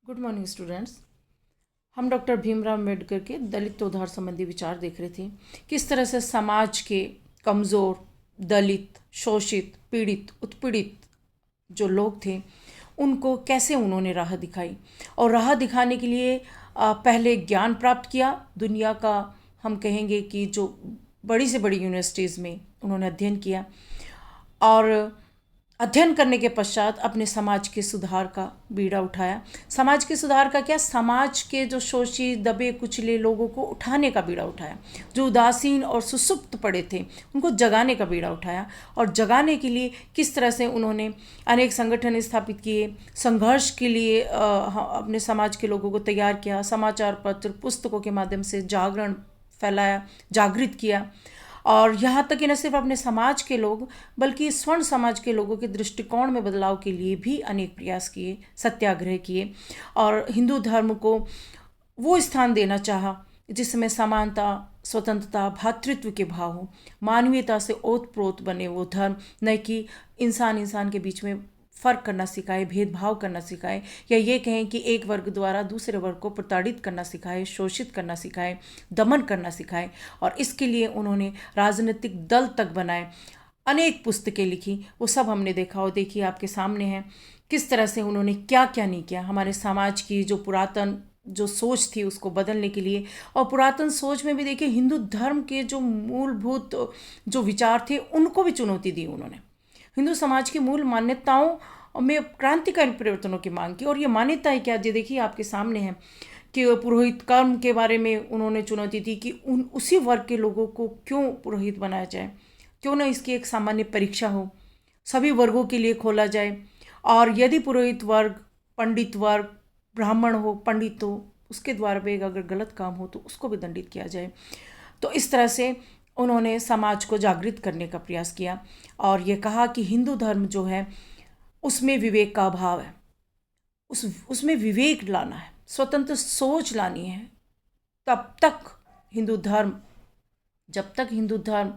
Good morning students. हम doctor Bhimrao Ambedkar के दलित उद्धार संबंधी विचार देख रहे थे। किस तरह से समाज के कमज़ोर, दलित, शोषित, पीड़ित, उत्पीड़ित जो लोग थे उनको कैसे उन्होंने राह दिखाई, और राह दिखाने के लिए पहले ज्ञान प्राप्त किया। दुनिया का हम कहेंगे कि जो बड़ी से बड़ी यूनिवर्सिटीज़ में उन्होंने अध्ययन किया, और अध्ययन करने के पश्चात अपने समाज के सुधार का बीड़ा उठाया। समाज के सुधार का क्या, समाज के जो शोषित, दबे कुचले लोगों को उठाने का बीड़ा उठाया। जो उदासीन और सुसुप्त पड़े थे उनको जगाने का बीड़ा उठाया, और जगाने के लिए किस तरह से उन्होंने अनेक संगठन स्थापित किए, संघर्ष के लिए अपने समाज के लोगों को तैयार किया, समाचार पत्र, पुस्तकों के माध्यम से जागरण फैलाया, जागृत किया। और यहाँ तक कि न सिर्फ अपने समाज के लोग बल्कि स्वर्ण समाज के लोगों के दृष्टिकोण में बदलाव के लिए भी अनेक प्रयास किए, सत्याग्रह किए, और हिंदू धर्म को वो स्थान देना चाहा जिसमें समानता, स्वतंत्रता, भातृत्व के भाव हो, मानवीयता से ओतप्रोत बने वो धर्म, न कि इंसान इंसान के बीच में फ़र्क करना सिखाए, भेदभाव करना सिखाए, या ये कहें कि एक वर्ग द्वारा दूसरे वर्ग को प्रताड़ित करना सिखाए, शोषित करना सिखाए, दमन करना सिखाए। और इसके लिए उन्होंने राजनीतिक दल तक बनाए, अनेक पुस्तकें लिखी, वो सब हमने देखा, और देखिए आपके सामने है किस तरह से उन्होंने क्या क्या नहीं किया हमारे समाज की जो पुरातन जो सोच थी उसको बदलने के लिए। और पुरातन सोच में भी देखिए हिंदू धर्म के जो मूलभूत जो विचार थे उनको भी चुनौती दी उन्होंने। हिंदू समाज की मूल मान्यताओं में क्रांतिकारी परिवर्तनों की मांग की, और ये मान्यताएं क्या, ये देखिए आपके सामने है कि पुरोहित कर्म के बारे में उन्होंने चुनौती दी कि उसी वर्ग के लोगों को क्यों पुरोहित बनाया जाए, क्यों ना इसकी एक सामान्य परीक्षा हो, सभी वर्गों के लिए खोला जाए, और यदि पुरोहित वर्ग, पंडित वर्ग, ब्राह्मण हो, पंडित हो, उसके द्वारा भी अगर गलत काम हो तो उसको भी दंडित किया जाए। तो इस तरह से उन्होंने समाज को जागृत करने का प्रयास किया, और ये कहा कि हिंदू धर्म जो है उसमें विवेक का अभाव है, उसमें विवेक लाना है, स्वतंत्र सोच लानी है। तब तक हिंदू धर्म, जब तक हिंदू धर्म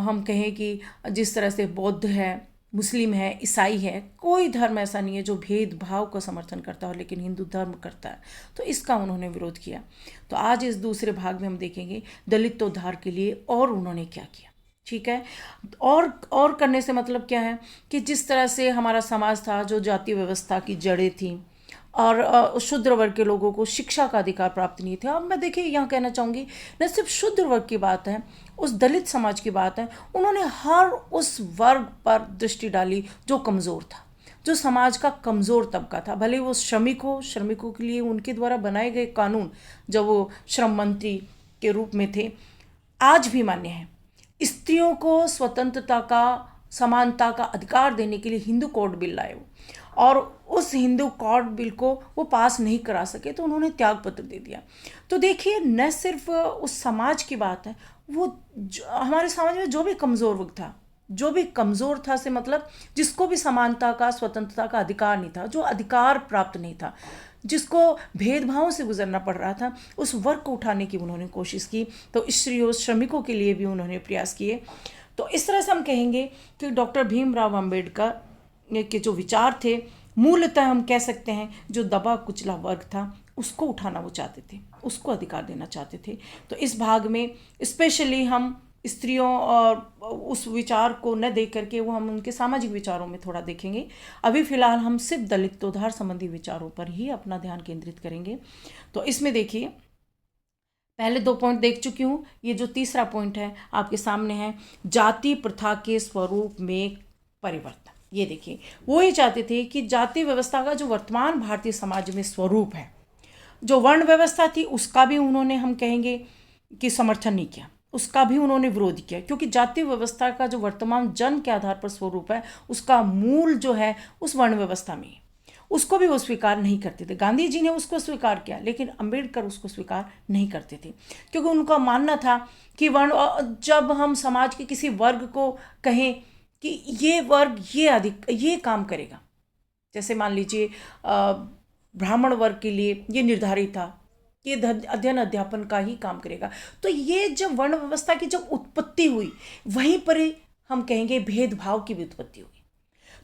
हम कहें कि जिस तरह से बौद्ध है, मुस्लिम है, ईसाई है, कोई धर्म ऐसा नहीं है जो भेदभाव का समर्थन करता हो, लेकिन हिंदू धर्म करता है, तो इसका उन्होंने विरोध किया। तो आज इस दूसरे भाग में हम देखेंगे दलित उद्धार के लिए और उन्होंने क्या किया। ठीक है, और करने से मतलब क्या है कि जिस तरह से हमारा समाज था जो जाति व्यवस्था की जड़ें थी, और शूद्र वर्ग के लोगों को शिक्षा का अधिकार प्राप्त नहीं था। अब मैं देखिए यहाँ कहना चाहूँगी, न सिर्फ शूद्र वर्ग की बात है, उस दलित समाज की बात है, उन्होंने हर उस वर्ग पर दृष्टि डाली जो कमज़ोर था, जो समाज का कमज़ोर तबका था, भले वो श्रमिक हो। श्रमिकों के लिए उनके द्वारा बनाए गए कानून जब वो श्रम मंत्री के रूप में थे आज भी मान्य है। स्त्रियों को स्वतंत्रता का, समानता का अधिकार देने के लिए हिंदू कोड बिल लाए वो, और उस हिंदू कोड बिल को वो पास नहीं करा सके तो उन्होंने त्याग पत्र दे दिया। तो देखिए न सिर्फ उस समाज की बात है, वो हमारे समाज में जो भी कमज़ोर वर्ग था, जो भी कमज़ोर था से मतलब जिसको भी समानता का, स्वतंत्रता का अधिकार नहीं था, जो अधिकार प्राप्त नहीं था, जिसको भेदभावों से गुजरना पड़ रहा था, उस वर्ग को उठाने की उन्होंने कोशिश की। तो स्त्रियों, श्रमिकों के लिए भी उन्होंने प्रयास किए। तो इस तरह से हम कहेंगे कि डॉक्टर भीमराव अम्बेडकर के जो विचार थे, मूलतः हम कह सकते हैं जो दबा कुचला वर्ग था उसको उठाना वो चाहते थे, उसको अधिकार देना चाहते थे। तो इस भाग में स्पेशली हम स्त्रियों और उस विचार को न देख करके वो हम उनके सामाजिक विचारों में थोड़ा देखेंगे। अभी फ़िलहाल हम सिर्फ दलित उद्धार संबंधी विचारों पर ही अपना ध्यान केंद्रित करेंगे। तो इसमें देखिए पहले 2 पॉइंट देख चुकी हूँ, ये जो तीसरा पॉइंट है आपके सामने है, जाति प्रथा के स्वरूप में परिवर्तन। ये देखिए वो ये चाहते थे कि जाति व्यवस्था का जो वर्तमान भारतीय समाज में स्वरूप है, जो वर्ण व्यवस्था थी, उसका भी उन्होंने हम कहेंगे कि समर्थन नहीं किया, उसका भी उन्होंने विरोध किया, क्योंकि जाति व्यवस्था का जो वर्तमान जन्म के आधार पर स्वरूप है उसका मूल जो है उस वर्ण व्यवस्था में, उसको भी वो स्वीकार नहीं करते थे। गांधी जी ने उसको स्वीकार किया, लेकिन अंबेडकर उसको स्वीकार नहीं करते थे, क्योंकि उनका मानना था कि वर्ण, जब हम समाज के किसी वर्ग को कहें कि ये वर्ग ये काम करेगा, जैसे मान लीजिए ब्राह्मण वर्ग के लिए ये निर्धारित था कि अध्ययन अध्यापन का ही काम करेगा, तो ये जब वर्ण व्यवस्था की जब उत्पत्ति हुई वहीं पर ही हम कहेंगे भेदभाव की भी उत्पत्ति हुई।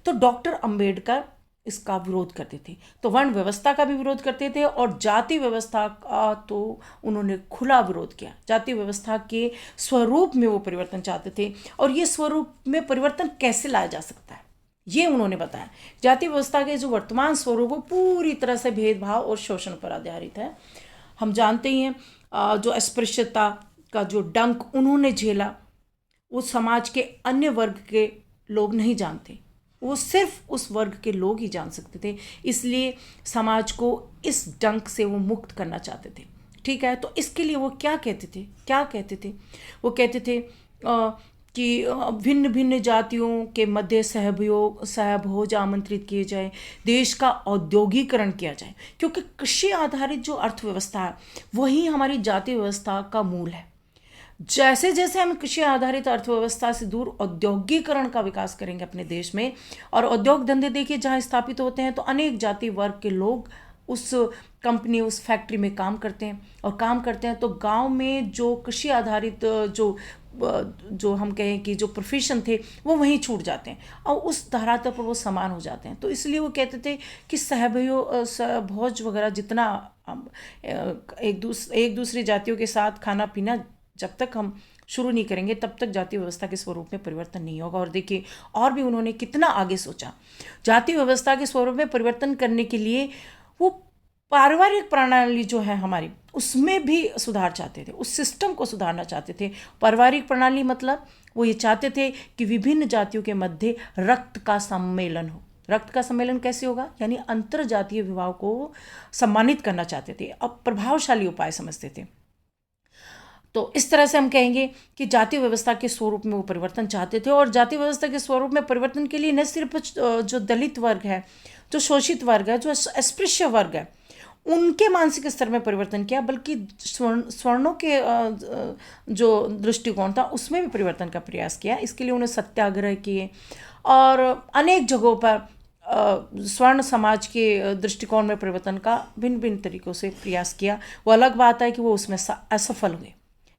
तो डॉक्टर अंबेडकर इसका विरोध करते थे। तो वर्ण व्यवस्था का भी विरोध करते थे और जाति व्यवस्था का तो उन्होंने खुला विरोध किया। जाति व्यवस्था के स्वरूप में वो परिवर्तन चाहते थे और ये स्वरूप में परिवर्तन कैसे लाया जा सकता है ये उन्होंने बताया। जाति व्यवस्था के जो वर्तमान स्वरूप वो पूरी तरह से भेदभाव और शोषण पर आधारित है। हम जानते ही हैं जो अस्पृश्यता का जो डंक उन्होंने झेला वो समाज के अन्य वर्ग के लोग नहीं जानते, वो सिर्फ उस वर्ग के लोग ही जान सकते थे। इसलिए समाज को इस डंक से वो मुक्त करना चाहते थे। ठीक है, तो इसके लिए वो क्या कहते थे वो कहते थे कि भिन्न भिन्न जातियों के मध्य सहभोज आमंत्रित किए जाए, देश का औद्योगिकरण किया जाए, क्योंकि कृषि आधारित जो अर्थव्यवस्था है वही हमारी जाति व्यवस्था का मूल है। जैसे जैसे हम कृषि आधारित अर्थव्यवस्था से दूर औद्योगिकरण का विकास करेंगे अपने देश में, और उद्योग धंधे देखिए जहाँ स्थापित होते हैं तो अनेक जाति वर्ग के लोग उस कंपनी उस फैक्ट्री में काम करते हैं और काम करते हैं। तो गांव में जो कृषि आधारित जो हम कहें कि जो प्रोफेशन थे वो वहीं छूट जाते हैं और उस धरातल पर वो समान हो जाते हैं। तो इसलिए वो कहते थे कि सहभोज वगैरह जितना एक दूसरी जातियों के साथ खाना पीना जब तक हम शुरू नहीं करेंगे तब तक जाति व्यवस्था के स्वरूप में परिवर्तन नहीं होगा। और देखिए और भी उन्होंने कितना आगे सोचा। जाति व्यवस्था के स्वरूप में परिवर्तन करने के लिए वो पारिवारिक प्रणाली जो है हमारी उसमें भी सुधार चाहते थे, उस सिस्टम को सुधारना चाहते थे। पारिवारिक प्रणाली मतलब वो ये चाहते थे कि विभिन्न जातियों के मध्य रक्त का सम्मेलन हो। रक्त का सम्मेलन कैसे होगा, यानी अंतर जातीय विवाह को सम्मानित करना चाहते थे, अब प्रभावशाली उपाय समझते थे। तो इस तरह से हम कहेंगे कि जाति व्यवस्था के स्वरूप में वो परिवर्तन चाहते थे। और जाति व्यवस्था के स्वरूप में परिवर्तन के लिए न सिर्फ जो दलित वर्ग है, जो शोषित वर्ग है, जो अस्पृश्य वर्ग है, उनके मानसिक स्तर में परिवर्तन किया, बल्कि स्वर्णों के जो दृष्टिकोण था उसमें भी परिवर्तन का प्रयास किया। इसके लिए उन्हें सत्याग्रह किए और अनेक जगहों पर स्वर्ण समाज के दृष्टिकोण में परिवर्तन का भिन्न भिन्न तरीकों से प्रयास किया। वो अलग बात है कि वो उसमें असफल हुए।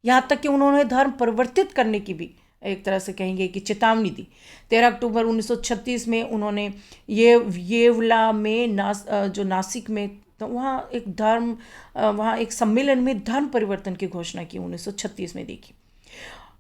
यहाँ तक कि उन्होंने धर्म परिवर्तित करने की भी एक तरह से कहेंगे कि चेतावनी दी। 13 अक्टूबर 1936 में उन्होंने येवला में जो नासिक में तो वहाँ एक सम्मेलन में धर्म परिवर्तन की घोषणा की 1936 में। देखी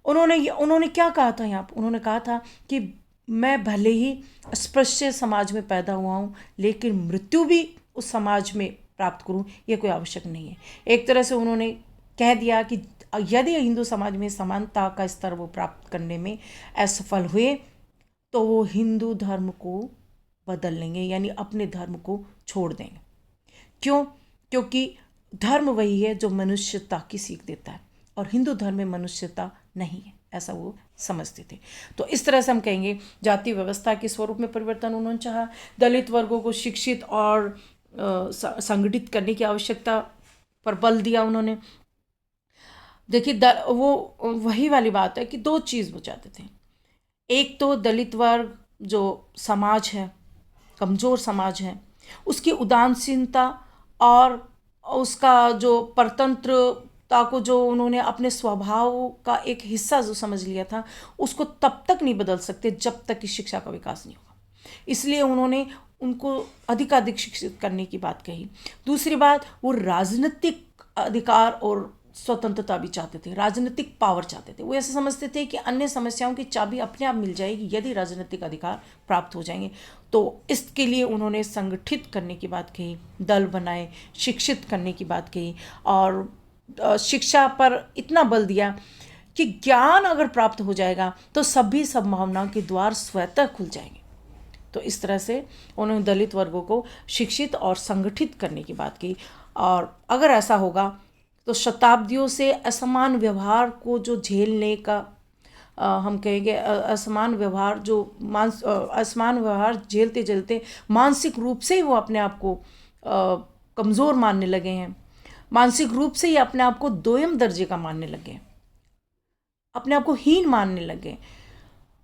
उन्होंने क्या कहा था यहाँ पर, उन्होंने कहा था कि मैं भले ही अस्पृश्य समाज में पैदा हुआ हूँ लेकिन मृत्यु भी उस समाज में प्राप्त करूँ ये कोई आवश्यक नहीं है। एक तरह से उन्होंने कह दिया कि यदि हिंदू समाज में समानता का स्तर वो प्राप्त करने में असफल हुए तो वो हिंदू धर्म को बदल लेंगे, यानी अपने धर्म को छोड़ देंगे। क्यों? क्योंकि धर्म वही है जो मनुष्यता की सीख देता है और हिंदू धर्म में मनुष्यता नहीं है, ऐसा वो समझते थे। तो इस तरह से हम कहेंगे जाति व्यवस्था के स्वरूप में परिवर्तन उन्होंने चाहा। दलित वर्गों को शिक्षित और संगठित करने की आवश्यकता पर बल दिया उन्होंने। देखिए वो वही वाली बात है कि दो चीज़ वो चाहते थे। एक तो दलित वर्ग जो समाज है, कमज़ोर समाज है, उसकी उदासीनता और उसका जो परतंत्रता को जो उन्होंने अपने स्वभाव का एक हिस्सा जो समझ लिया था उसको तब तक नहीं बदल सकते जब तक कि शिक्षा का विकास नहीं होगा। इसलिए उन्होंने उनको अधिकाधिक शिक्षित करने की बात कही। दूसरी बात, वो राजनीतिक अधिकार और स्वतंत्रता भी चाहते थे, राजनीतिक पावर चाहते थे। वो ऐसे समझते थे कि अन्य समस्याओं की चाबी अपने आप मिल जाएगी यदि राजनीतिक अधिकार प्राप्त हो जाएंगे। तो इसके लिए उन्होंने संगठित करने की बात कही, दल बनाए, शिक्षित करने की बात कही और शिक्षा पर इतना बल दिया कि ज्ञान अगर प्राप्त हो जाएगा तो सभी संभावनाओं के द्वार स्वतः खुल जाएंगे। तो इस तरह से उन्होंने दलित वर्गों को शिक्षित और संगठित करने की बात की। और अगर ऐसा होगा तो शताब्दियों से असमान व्यवहार को जो झेलने का हम कहेंगे असमान व्यवहार झेलते झेलते मानसिक रूप से ही वो अपने आप को कमज़ोर मानने लगे हैं, मानसिक रूप से ही अपने आप को दोयम दर्जे का मानने लगे, अपने आप को हीन मानने लगे।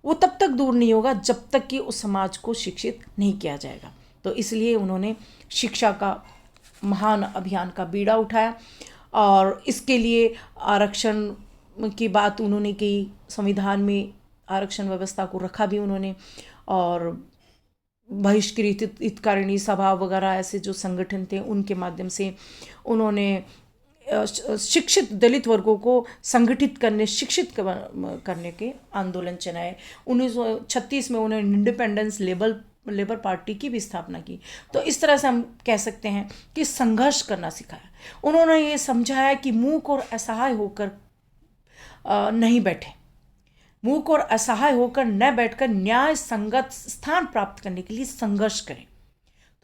वो तब तक दूर नहीं होगा जब तक कि उस समाज को शिक्षित नहीं किया जाएगा। तो इसलिए उन्होंने शिक्षा का महान अभियान का बीड़ा उठाया और इसके लिए आरक्षण की बात उन्होंने की, संविधान में आरक्षण व्यवस्था को रखा भी उन्होंने। और बहिष्कृत हितकारिणी सभा वगैरह ऐसे जो संगठन थे उनके माध्यम से उन्होंने शिक्षित दलित वर्गों को संगठित करने, शिक्षित करने के आंदोलन चलाए। 1936 में उन्होंने इंडिपेंडेंस लेबर पार्टी की भी स्थापना की। तो इस तरह से हम कह सकते हैं कि संघर्ष करना सिखाया। उन्होंने ये समझाया कि मूक और असहाय होकर नहीं बैठे, मूक और असहाय होकर न बैठकर न्याय संगत स्थान प्राप्त करने के लिए संघर्ष करें।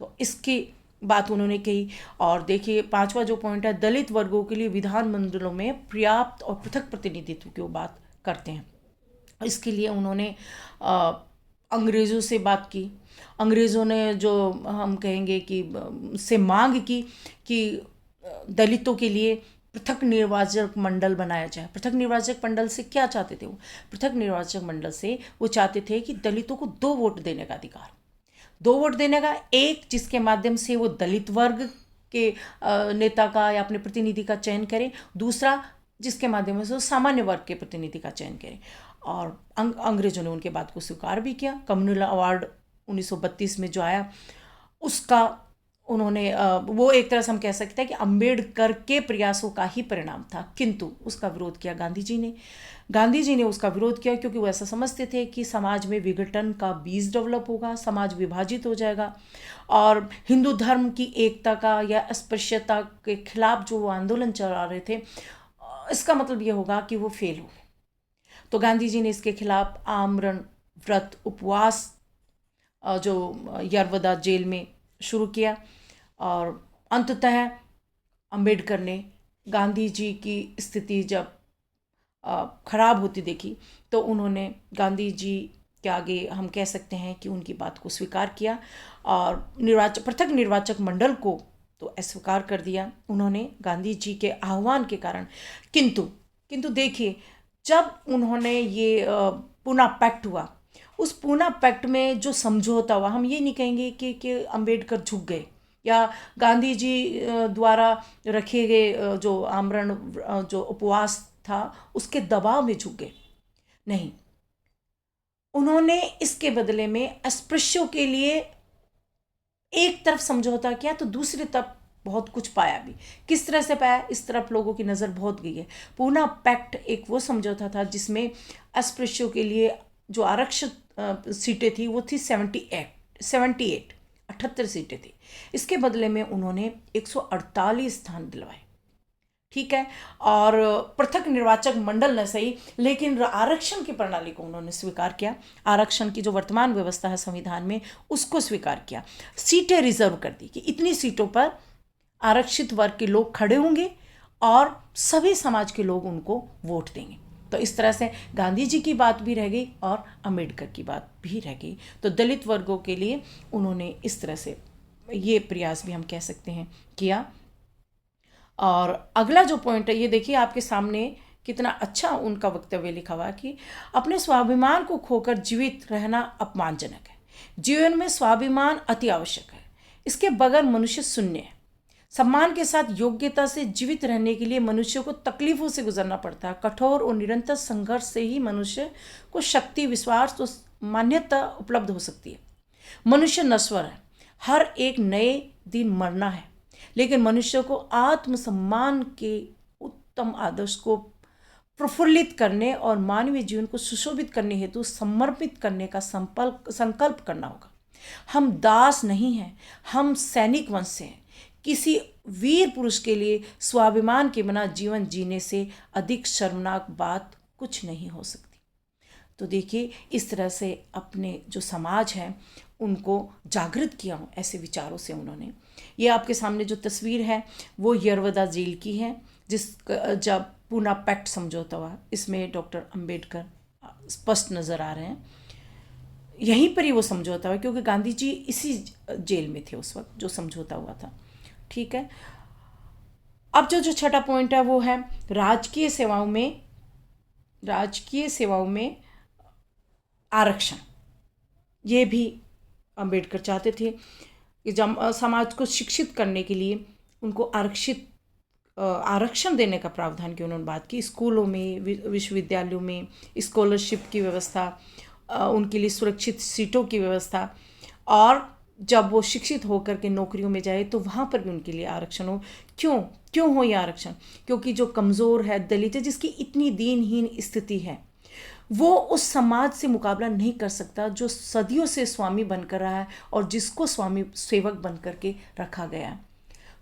तो इसकी बात उन्होंने कही। और देखिए 5वां जो पॉइंट है, दलित वर्गों के लिए विधानमंडलों में पर्याप्त और पृथक प्रतिनिधित्व की बात करते हैं। इसके लिए उन्होंने अंग्रेज़ों से बात की। अंग्रेज़ों ने जो हम कहेंगे कि से मांग की कि दलितों के लिए पृथक निर्वाचक मंडल बनाया जाए। पृथक निर्वाचक मंडल से क्या चाहते थे वो? पृथक निर्वाचक मंडल से वो चाहते थे कि दलितों को 2 वोट देने का अधिकार, 2 वोट देने का, एक जिसके माध्यम से वो दलित वर्ग के नेता का या अपने प्रतिनिधि का चयन करें, दूसरा जिसके माध्यम से वो सामान्य वर्ग के प्रतिनिधि का चयन करें। और अंग्रेजों ने उनके बात को स्वीकार भी किया। कम्युनल अवार्ड 1932 में जो आया उसका उन्होंने वो एक तरह से हम कह सकते हैं कि अंबेडकर के प्रयासों का ही परिणाम था, किंतु उसका विरोध किया गांधी जी ने उसका विरोध किया क्योंकि वो ऐसा समझते थे कि समाज में विघटन का बीज डेवलप होगा, समाज विभाजित हो जाएगा और हिंदू धर्म की एकता का या अस्पृश्यता के खिलाफ जो वो आंदोलन चला रहे थे, इसका मतलब ये होगा कि वो फेल हो। तो गांधी जी ने इसके खिलाफ आमरण व्रत उपवास जो यरवदा जेल में शुरू किया और अंततः अंबेडकर ने गांधी जी की स्थिति जब खराब होती देखी तो उन्होंने गांधी जी के आगे हम कह सकते हैं कि उनकी बात को स्वीकार किया और पृथक निर्वाचक मंडल को तो अस्वीकार कर दिया उन्होंने गांधी जी के आह्वान के कारण। किंतु देखिए जब उन्होंने ये पूना पैक्ट हुआ, उस पूना पैक्ट में जो समझौता हुआ, हम ये नहीं कहेंगे कि अंबेडकर झुक गए या गांधी जी द्वारा रखे गए जो आमरण जो उपवास था उसके दबाव में झुक गए, नहीं। उन्होंने इसके बदले में अस्पृश्यों के लिए एक तरफ समझौता किया तो दूसरी तरफ बहुत कुछ पाया भी। किस तरह से पाया, इस तरफ लोगों की नज़र बहुत गई है। पूना पैक्ट एक वो समझौता था जिसमें अस्पृश्यों के लिए जो आरक्षित सीटें थी वो थी 78 सीटें थी। इसके बदले में उन्होंने 148 स्थान दिलवाए, ठीक है। और पृथक निर्वाचक मंडल न सही लेकिन आरक्षण की प्रणाली को उन्होंने स्वीकार किया। आरक्षण की जो वर्तमान व्यवस्था है संविधान में उसको स्वीकार किया। सीटें रिजर्व कर दी कि इतनी सीटों पर आरक्षित वर्ग के लोग खड़े होंगे और सभी समाज के लोग उनको वोट देंगे। तो इस तरह से गांधी जी की बात भी रह गई और अंबेडकर की बात भी रह गई। तो दलित वर्गों के लिए उन्होंने इस तरह से ये प्रयास भी हम कह सकते हैं किया। और अगला जो पॉइंट है ये देखिए आपके सामने कितना अच्छा उनका वक्तव्य लिखा हुआ कि अपने स्वाभिमान को खोकर जीवित रहना अपमानजनक है। जीवन में स्वाभिमान अति आवश्यक है, इसके बगैर मनुष्य शून्य है। सम्मान के साथ योग्यता से जीवित रहने के लिए मनुष्य को तकलीफों से गुजरना पड़ता है। कठोर और निरंतर संघर्ष से ही मनुष्य को शक्ति, विश्वास और मान्यता उपलब्ध हो सकती है। मनुष्य नश्वर है, हर एक नए दिन मरना है, लेकिन मनुष्य को आत्मसम्मान के उत्तम आदर्श को प्रफुल्लित करने और मानवीय जीवन को सुशोभित करने हेतु समर्पित करने का संकल्प करना होगा। हम दास नहीं हैं, हम सैनिक वंश से हैं। किसी वीर पुरुष के लिए स्वाभिमान के बिना जीवन जीने से अधिक शर्मनाक बात कुछ नहीं हो सकती। तो देखिए इस तरह से अपने जो समाज है उनको जागृत किया हूँ ऐसे विचारों से उन्होंने। ये आपके सामने जो तस्वीर है वो यरवदा जेल की है जब पूना पैक्ट समझौता हुआ, इसमें डॉक्टर अंबेडकर स्पष्ट नज़र आ रहे हैं। यहीं पर ही वो समझौता हुआ क्योंकि गांधी जी इसी जेल में थे उस वक्त जो समझौता हुआ था, ठीक है। अब जो छठा पॉइंट है वो है राजकीय सेवाओं में आरक्षण। ये भी अंबेडकर चाहते थे कि जब समाज को शिक्षित करने के लिए उनको आरक्षण देने का प्रावधान की उन्होंने बात की। स्कूलों में, विश्वविद्यालयों में स्कॉलरशिप की व्यवस्था, उनके लिए सुरक्षित सीटों की व्यवस्था और जब वो शिक्षित होकर के नौकरियों में जाए तो वहाँ पर भी उनके लिए आरक्षण हो। क्यों क्यों हो ये आरक्षण? क्योंकि जो कमज़ोर है, दलित है, जिसकी इतनी दीनहीन स्थिति है, वो उस समाज से मुकाबला नहीं कर सकता जो सदियों से स्वामी बनकर रहा है और जिसको स्वामी सेवक बन करके रखा गया है।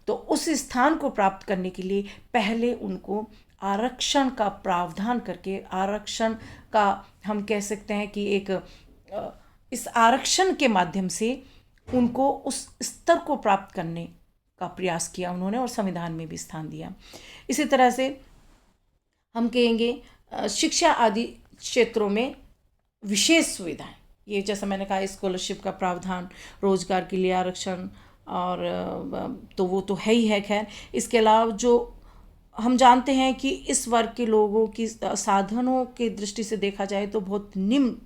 तो उस स्थान को प्राप्त करने के लिए पहले उनको आरक्षण का प्रावधान करके, आरक्षण का हम कह सकते हैं कि एक इस आरक्षण के माध्यम से उनको उस स्तर को प्राप्त करने का प्रयास किया उन्होंने और संविधान में भी स्थान दिया। इसी तरह से हम कहेंगे शिक्षा आदि क्षेत्रों में विशेष सुविधाएं, ये जैसा मैंने कहा स्कॉलरशिप का प्रावधान, रोजगार के लिए आरक्षण, और तो वो तो है ही है। खैर, इसके अलावा जो हम जानते हैं कि इस वर्ग के लोगों की साधनों की दृष्टि से देखा जाए तो बहुत निम्न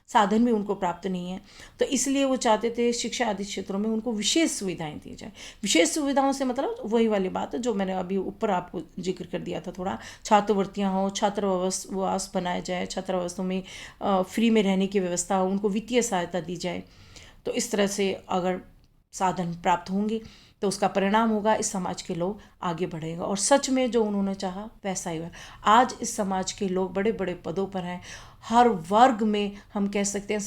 साधन भी उनको प्राप्त नहीं है, तो इसलिए वो चाहते थे शिक्षा आदि क्षेत्रों में उनको विशेष सुविधाएं दी जाए। विशेष सुविधाओं से मतलब वही वाली बात है जो मैंने अभी ऊपर आपको जिक्र कर दिया था थोड़ा, छात्रवृत्तियां हो, छात्रावास बनाया जाए, छात्रावासों में फ्री में रहने की व्यवस्था हो, उनको वित्तीय सहायता दी जाए। तो इस तरह से अगर साधन प्राप्त होंगे तो उसका परिणाम होगा इस समाज के लोग आगे बढ़ेगा, और सच में जो उन्होंने चाहा वैसा ही हुआ। आज इस समाज के लोग बड़े बड़े पदों पर हैं, हर वर्ग में हम कह सकते हैं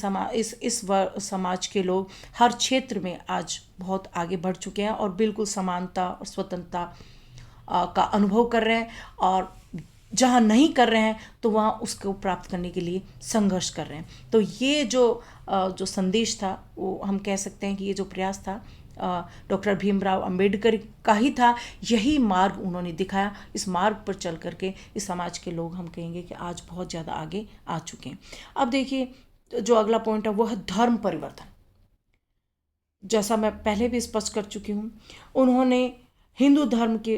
समाज के लोग हर क्षेत्र में आज बहुत आगे बढ़ चुके हैं और बिल्कुल समानता और स्वतंत्रता का अनुभव कर रहे हैं, और जहाँ नहीं कर रहे हैं तो वहाँ उसको प्राप्त करने के लिए संघर्ष कर रहे हैं। तो ये जो संदेश था वो हम कह सकते हैं कि ये जो प्रयास था डॉक्टर भीमराव अंबेडकर का ही था। यही मार्ग उन्होंने दिखाया, इस मार्ग पर चल करके इस समाज के लोग हम कहेंगे कि आज बहुत ज़्यादा आगे आ चुके हैं। अब देखिए जो अगला पॉइंट है वो है धर्म परिवर्तन। जैसा मैं पहले भी स्पष्ट कर चुकी हूँ, उन्होंने हिंदू धर्म के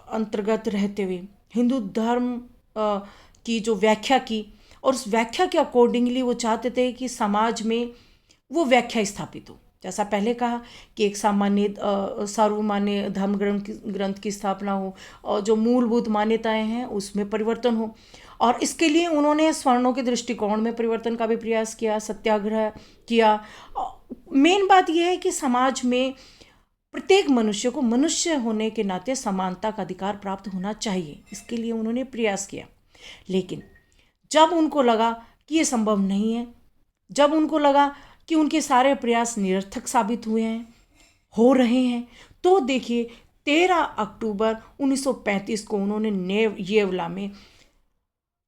अंतर्गत रहते हुए हिंदू धर्म की जो व्याख्या की, और उस व्याख्या के अकॉर्डिंगली वो चाहते थे कि समाज में वो व्याख्या स्थापित हो। जैसा पहले कहा कि एक सामान्य सर्वमान्य धर्म ग्रंथ की स्थापना हो, और जो मूलभूत मान्यताएं हैं उसमें परिवर्तन हो, और इसके लिए उन्होंने स्वर्णों के दृष्टिकोण में परिवर्तन का भी प्रयास किया, सत्याग्रह किया। मेन बात यह है कि समाज में प्रत्येक मनुष्य को मनुष्य होने के नाते समानता का अधिकार प्राप्त होना चाहिए, इसके लिए उन्होंने प्रयास किया। लेकिन जब उनको लगा कि ये संभव नहीं है, जब उनको लगा कि उनके सारे प्रयास निरर्थक साबित हुए हैं, हो रहे हैं, तो देखिए 13 अक्टूबर 1935 को उन्होंने येवला में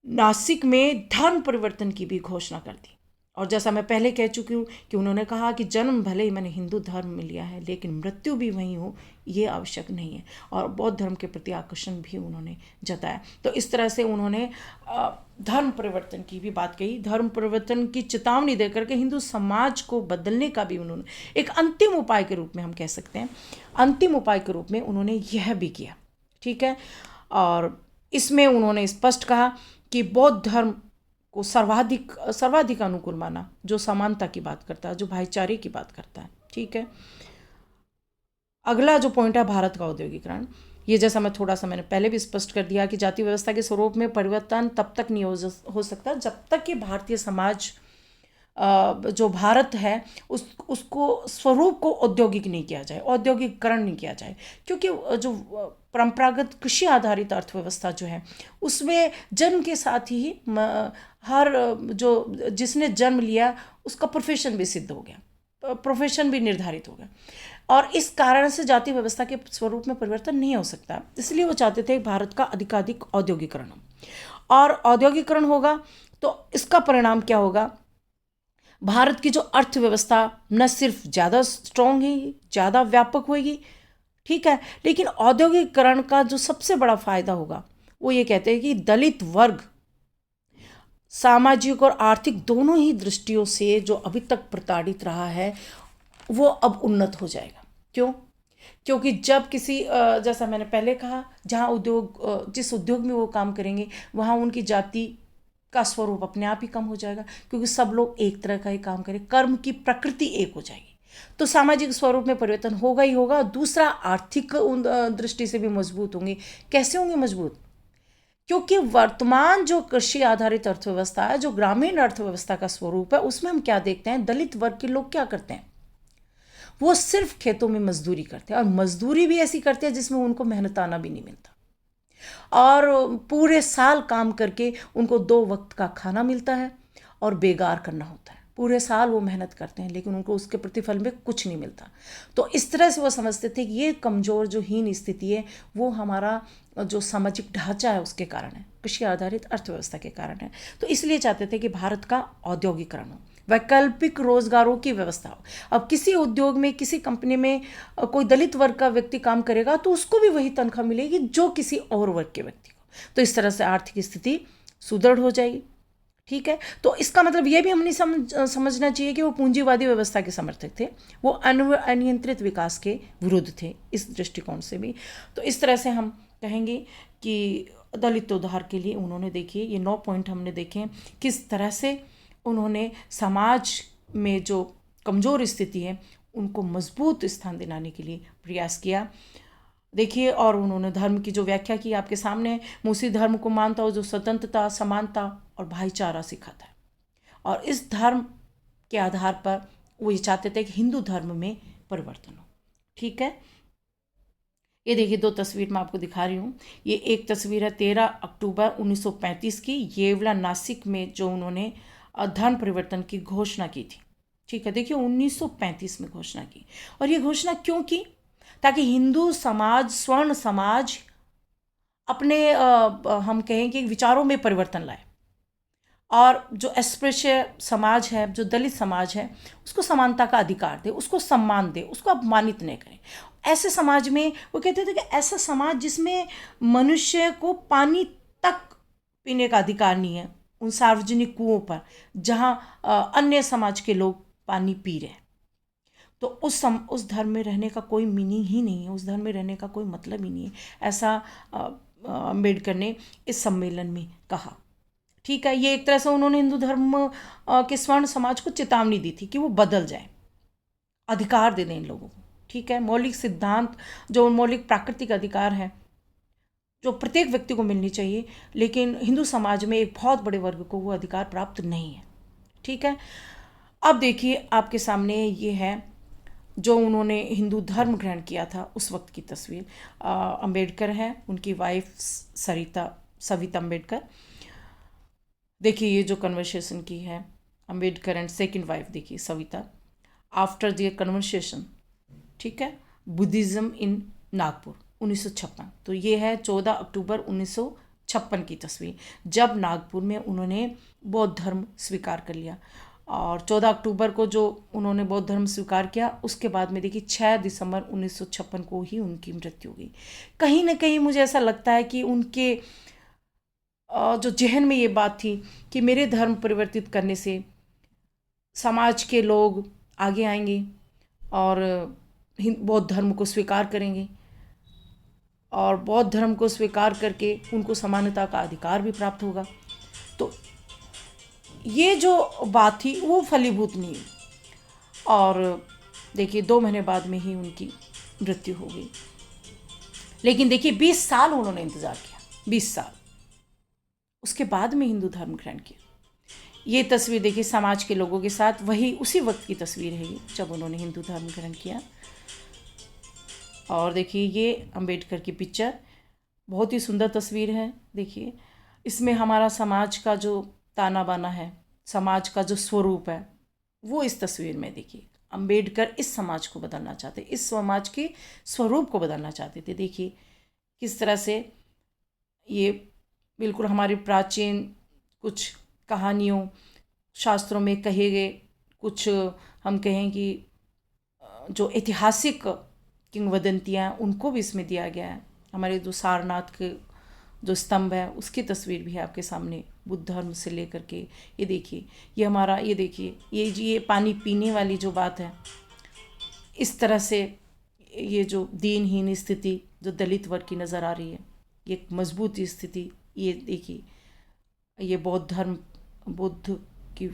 नासिक में धर्म परिवर्तन की भी घोषणा कर दी। और जैसा मैं पहले कह चुकी हूँ कि उन्होंने कहा कि जन्म भले ही मैंने हिंदू धर्म में लिया है लेकिन मृत्यु भी वहीं हो ये आवश्यक नहीं है, और बौद्ध धर्म के प्रति आकर्षण भी उन्होंने जताया। तो इस तरह से उन्होंने धर्म परिवर्तन की भी बात कही, धर्म परिवर्तन की चेतावनी देकर के हिंदू समाज को बदलने का भी उन्होंने एक अंतिम उपाय के रूप में हम कह सकते हैं, अंतिम उपाय के रूप में उन्होंने यह भी किया। ठीक है, और इसमें उन्होंने स्पष्ट कहा कि बौद्ध धर्म को सर्वाधिक अनुकूल माना, जो समानता की बात करता है, जो भाईचारे की बात करता है। ठीक है, अगला जो पॉइंट है भारत का औद्योगिकरण। ये जैसा मैंने पहले भी स्पष्ट कर दिया कि जाति व्यवस्था के स्वरूप में परिवर्तन तब तक नहीं हो सकता जब तक कि भारतीय समाज जो भारत है उसको स्वरूप को औद्योगिक नहीं किया जाए, औद्योगिकरण नहीं किया जाए। क्योंकि जो परंपरागत कृषि आधारित अर्थव्यवस्था जो है उसमें जन्म के साथ ही हर जो जिसने जन्म लिया उसका प्रोफेशन भी सिद्ध हो गया, प्रोफेशन भी निर्धारित हो गया, और इस कारण से जाति व्यवस्था के स्वरूप में परिवर्तन नहीं हो सकता। इसलिए वो चाहते थे भारत का अधिकाधिक औद्योगिकरण हो, और औद्योगिकरण होगा तो इसका परिणाम क्या होगा, भारत की जो अर्थव्यवस्था न सिर्फ ज़्यादा स्ट्रॉन्ग है, ज़्यादा व्यापक होगी, ठीक है, लेकिन औद्योगिकरण का जो सबसे बड़ा फायदा होगा वो ये कहते हैं कि दलित वर्ग सामाजिक और आर्थिक दोनों ही दृष्टियों से जो अभी तक प्रताड़ित रहा है वो अब उन्नत हो जाएगा। क्यों? क्योंकि जब किसी जैसा मैंने पहले कहा जहाँ जिस उद्योग में वो काम करेंगे वहाँ उनकी जाति का स्वरूप अपने आप ही कम हो जाएगा, क्योंकि सब लोग एक तरह का ही काम करें, कर्म की प्रकृति एक हो जाएगी, तो सामाजिक स्वरूप में परिवर्तन होगा ही होगा। दूसरा, आर्थिक दृष्टि से भी मजबूत होंगे। कैसे होंगे मजबूत? क्योंकि वर्तमान जो कृषि आधारित अर्थव्यवस्था है, जो ग्रामीण अर्थव्यवस्था का स्वरूप है, उसमें हम क्या देखते हैं, दलित वर्ग के लोग क्या करते हैं, वो सिर्फ खेतों में मजदूरी करते हैं, और मजदूरी भी ऐसी करते हैं जिसमें उनको मेहनताना भी नहीं मिलता, और पूरे साल काम करके उनको 2 वक्त का खाना मिलता है और बेगार करना होता है। पूरे साल वो मेहनत करते हैं लेकिन उनको उसके प्रतिफल में कुछ नहीं मिलता। तो इस तरह से वो समझते थे कि ये कमज़ोर जो हीन स्थिति है वो हमारा जो सामाजिक ढांचा है उसके कारण है, कृषि आधारित अर्थव्यवस्था के कारण है। तो इसलिए चाहते थे कि भारत का औद्योगिकरण हो, वैकल्पिक रोजगारों की व्यवस्था हो। अब किसी उद्योग में, किसी कंपनी में कोई दलित वर्ग का व्यक्ति काम करेगा तो उसको भी वही तनख्वाह मिलेगी जो किसी और वर्ग के व्यक्ति को। तो इस तरह से आर्थिक स्थिति सुदृढ़ हो जाएगी। ठीक है, तो इसका मतलब ये भी हमने समझना चाहिए कि वो पूंजीवादी व्यवस्था के समर्थक थे, वो अनियंत्रित विकास के विरुद्ध थे इस दृष्टिकोण से भी। तो इस तरह से हम कहेंगे कि दलित उद्धार के लिए उन्होंने, देखिए ये 9 पॉइंट हमने देखे किस तरह से उन्होंने समाज में जो कमज़ोर स्थिति है उनको मजबूत स्थान दिलाने के लिए प्रयास किया। देखिए, और उन्होंने धर्म की जो व्याख्या की आपके सामने, मूसी धर्म को मानता हो जो स्वतंत्रता, समानता और भाईचारा सिखाता है, और इस धर्म के आधार पर वो ये चाहते थे कि हिंदू धर्म में परिवर्तन हो। ठीक है, ये देखिए 2 तस्वीर मैं आपको दिखा रही हूँ। ये एक तस्वीर है 13 अक्टूबर 1935 की, येवला नासिक में जो उन्होंने धर्म परिवर्तन की घोषणा की थी। ठीक है, देखिए 1935 में घोषणा की, और ये घोषणा क्यों की? ताकि हिंदू समाज, स्वर्ण समाज अपने हम कहें कि विचारों में परिवर्तन लाए, और जो अस्पृश्य समाज है, जो दलित समाज है, उसको समानता का अधिकार दे, उसको सम्मान दे, उसको अपमानित नहीं करे। ऐसे समाज में वो कहते थे कि ऐसा समाज जिसमें मनुष्य को पानी तक पीने का अधिकार नहीं है उन सार्वजनिक कुओं पर जहाँ अन्य समाज के लोग पानी पी रहे हैं, तो उस धर्म में रहने का कोई मीनिंग ही नहीं है, उस धर्म में रहने का कोई मतलब ही नहीं है। ऐसा अम्बेडकर ने इस सम्मेलन में कहा। ठीक है, ये एक तरह से उन्होंने हिंदू धर्म के स्वर्ण समाज को चेतावनी दी थी कि वो बदल जाए, अधिकार दे दें इन लोगों को। ठीक है, मौलिक सिद्धांत, जो मौलिक प्राकृतिक अधिकार है जो प्रत्येक व्यक्ति को मिलनी चाहिए, लेकिन हिंदू समाज में एक बहुत बड़े वर्ग को वो अधिकार प्राप्त नहीं है। ठीक है, अब देखिए आपके सामने ये है जो उन्होंने हिंदू धर्म ग्रहण किया था उस वक्त की तस्वीर। अंबेडकर है, उनकी वाइफ सविता अंबेडकर। देखिए ये जो कन्वर्सेशन की है अंबेडकर एंड सेकंड वाइफ, देखिए सविता, आफ्टर दियर कन्वर्सेशन। ठीक है, बुद्धिज़्म इन नागपुर 1956। तो ये है 14 अक्टूबर 1956 की तस्वीर, जब नागपुर में उन्होंने बौद्ध धर्म स्वीकार कर लिया। और 14 अक्टूबर को जो उन्होंने बौद्ध धर्म स्वीकार किया, उसके बाद में देखिए 6 दिसंबर 1956 को ही उनकी मृत्यु हो गई। कहीं ना कहीं मुझे ऐसा लगता है कि उनके जो जहन में ये बात थी कि मेरे धर्म परिवर्तित करने से समाज के लोग आगे आएंगे और बौद्ध धर्म को स्वीकार करेंगे, और बौद्ध धर्म को स्वीकार करके उनको समानता का अधिकार भी प्राप्त होगा। तो ये जो बात थी वो फलीभूत नहीं हुई, और देखिए 2 महीने बाद में ही उनकी मृत्यु हो गई। लेकिन देखिए 20 साल उन्होंने इंतज़ार किया, 20 साल, उसके बाद में हिंदू धर्म ग्रहण किया। ये तस्वीर देखिए समाज के लोगों के साथ, वही उसी वक्त की तस्वीर है ये, जब उन्होंने हिंदू धर्म ग्रहण किया। और देखिए ये अंबेडकर की पिक्चर, बहुत ही सुंदर तस्वीर है। देखिए इसमें हमारा समाज का जो ताना बाना है, समाज का जो स्वरूप है, वो इस तस्वीर में देखिए। अंबेडकर इस समाज को बदलना चाहते, इस समाज के स्वरूप को बदलना चाहते थे। देखिए किस तरह से ये बिल्कुल हमारी प्राचीन कुछ कहानियों, शास्त्रों में कहे गए कुछ, हम कहें कि जो ऐतिहासिक किंवदंतियाँ, उनको भी इसमें दिया गया है। हमारे जो सारनाथ के जो स्तंभ है उसकी तस्वीर भी है आपके सामने, बुद्ध धर्म से लेकर के। ये देखिए, ये हमारा, ये देखिए ये पानी पीने वाली जो बात है, इस तरह से ये जो दीनहीन स्थिति जो दलित वर्ग की नज़र आ रही है, ये एक मजबूत स्थिति। ये देखिए ये बौद्ध धर्म, बुद्ध की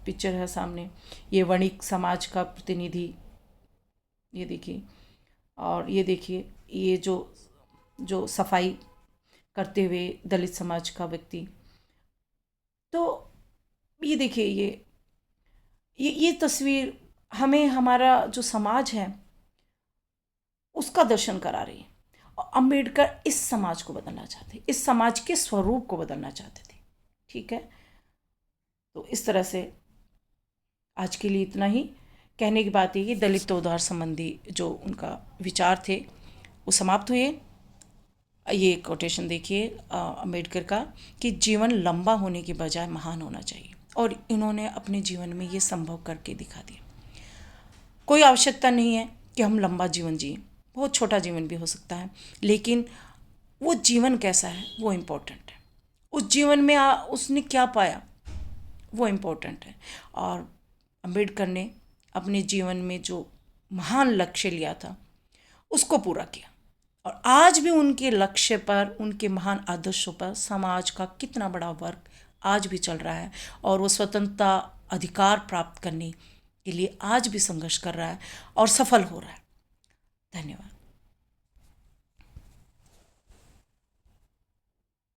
पिक्चर है सामने, ये वणिक समाज का प्रतिनिधि, ये देखिए। और ये देखिए ये जो सफाई करते हुए दलित समाज का व्यक्ति। तो ये देखिए ये तस्वीर हमें हमारा जो समाज है उसका दर्शन करा रही है। और अम्बेडकर इस समाज को बदलना चाहते, इस समाज के स्वरूप को बदलना चाहते थे। ठीक है, तो इस तरह से आज के लिए इतना ही। कहने की बात है कि दलित उद्धार संबंधी जो उनका विचार थे वो समाप्त हुए। ये कोटेशन देखिए अम्बेडकर का कि जीवन लंबा होने के बजाय महान होना चाहिए, और इन्होंने अपने जीवन में ये संभव करके दिखा दिया। कोई आवश्यकता नहीं है कि हम लंबा जीवन जिए, बहुत छोटा जीवन भी हो सकता है, लेकिन वो जीवन कैसा है वो इम्पोर्टेंट है। उस जीवन में उसने क्या पाया वो इम्पोर्टेंट है। और अम्बेडकर ने अपने जीवन में जो महान लक्ष्य लिया था उसको पूरा किया, और आज भी उनके लक्ष्य पर, उनके महान आदर्शों पर समाज का कितना बड़ा वर्ग आज भी चल रहा है, और वो स्वतंत्रता अधिकार प्राप्त करने के लिए आज भी संघर्ष कर रहा है और सफल हो रहा है। धन्यवाद।